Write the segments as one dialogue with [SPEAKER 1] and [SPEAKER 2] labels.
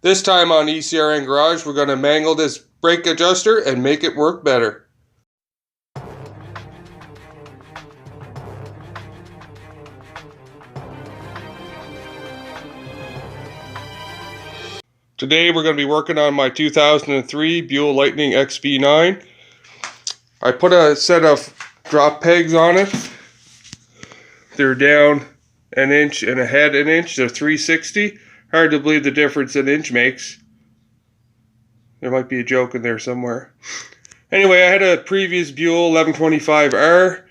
[SPEAKER 1] This time on ECRN Garage, we're going to mangle this brake adjuster and make it work better. Today we're going to be working on my 2003 Buell XB9. I put a set of drop pegs on it. They're down an inch and ahead an inch. They're 360. Hard to believe the difference an inch makes. There might be a joke in there somewhere. Anyway, I had a previous Buell 1125R,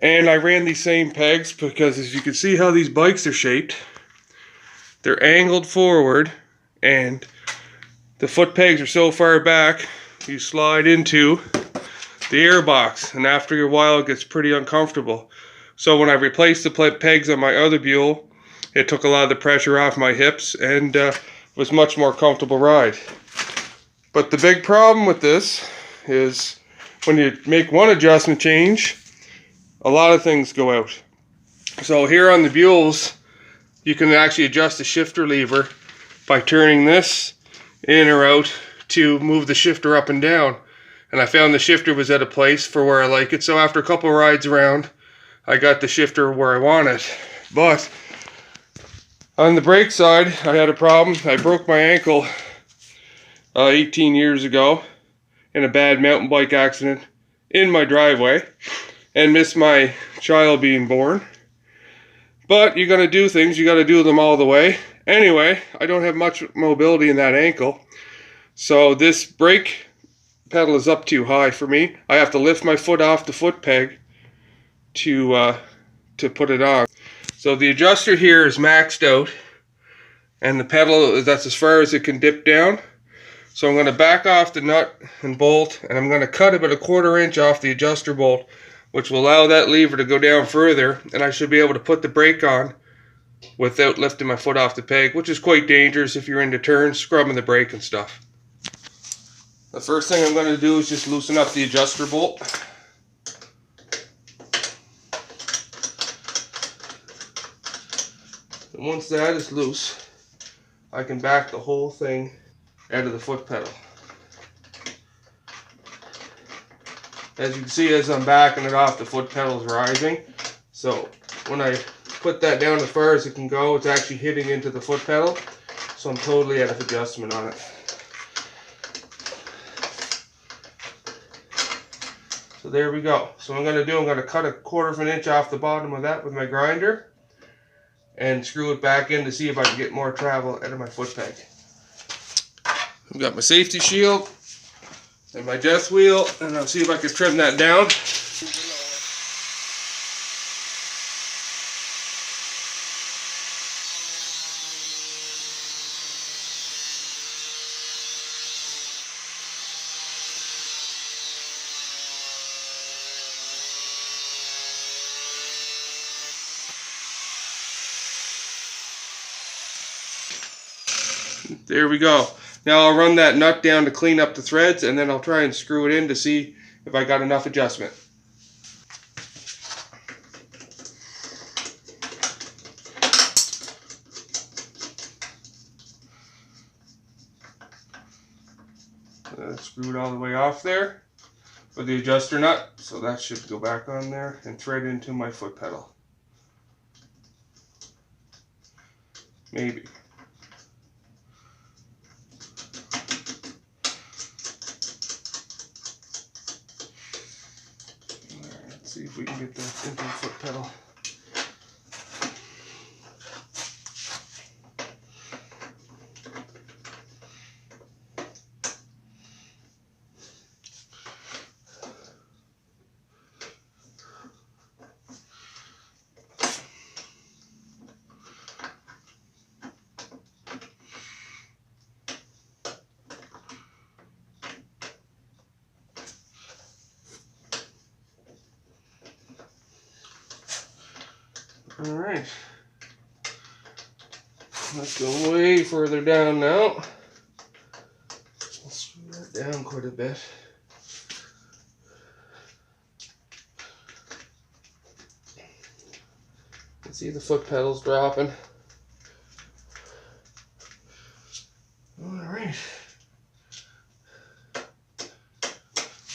[SPEAKER 1] and I ran these same pegs because, as you can see how these bikes are shaped, they're angled forward, and the foot pegs are so far back, you slide into the air box, and after a while it gets pretty uncomfortable. So when I replaced the pegs on my other Buell, it took a lot of the pressure off my hips and was much more comfortable ride. But the big problem with this is when you make one adjustment change, a lot of things go out. So here on the Buells, you can actually adjust the shifter lever by turning this in or out to move the shifter up and down. And I found the shifter was at a place for where I like it. So after a couple rides around, I got the shifter where I want it. But on the brake side, I had a problem. I broke my ankle 18 years ago in a bad mountain bike accident in my driveway and missed my child being born. But you got to do things, you got to do them all the way. Anyway, I don't have much mobility in that ankle, so this brake pedal is up too high for me. I have to lift my foot off the foot peg to put it on. So the adjuster here is maxed out, and the pedal, that's as far as it can dip down. So I'm going to back off the nut and bolt, and I'm going to cut about 1/4 inch off the adjuster bolt, which will allow that lever to go down further, and I should be able to put the brake on without lifting my foot off the peg, which is quite dangerous if you're into turns, scrubbing the brake and stuff. The first thing I'm going to do is just loosen up the adjuster bolt. And once that is loose, I can back the whole thing out of the foot pedal. As you can see, as I'm backing it off, the foot pedal is rising. So when I put that down as far as it can go, it's actually hitting into the foot pedal. So I'm totally out of adjustment on it. So there we go. So what I'm going to cut 1/4 inch off the bottom of that with my grinder and screw it back in to see if I can get more travel out of my foot peg. I've got my safety shield and my death wheel, and I'll see if I can trim that down. There we go. Now I'll run that nut down to clean up the threads, and then I'll try and screw it in to see if I got enough adjustment. Screw it all the way off there with the adjuster nut, so that should go back on there and thread into my foot pedal. Maybe. Let's see if we can get that into the foot pedal. Alright, let's go way further down now. Let's screw that down quite a bit. You can see the foot pedals dropping. Alright.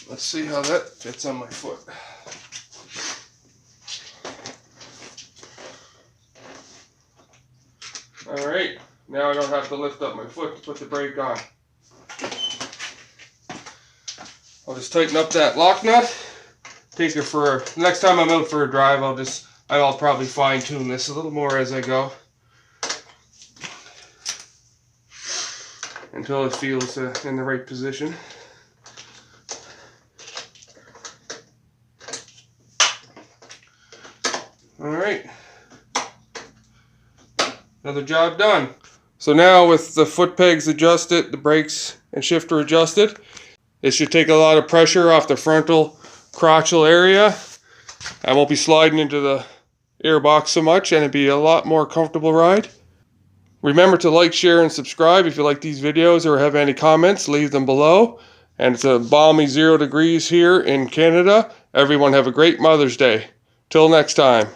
[SPEAKER 1] Let's see how that fits on my foot. Alright, now I don't have to lift up my foot to put the brake on. I'll just tighten up that lock nut. Take it for, next time I'm out for a drive, I'll probably fine tune this a little more as I go. Until it feels in the right position. Alright. Another job done. So now with the foot pegs adjusted, the brakes and shifter adjusted, it should take a lot of pressure off the frontal crotchal area. I won't be sliding into the air box so much, and it'll be a lot more comfortable ride. Remember to like, share, and subscribe. If you like these videos or have any comments, leave them below. And it's a balmy 0 degrees here in Canada. Everyone have a great Mother's Day. Till next time.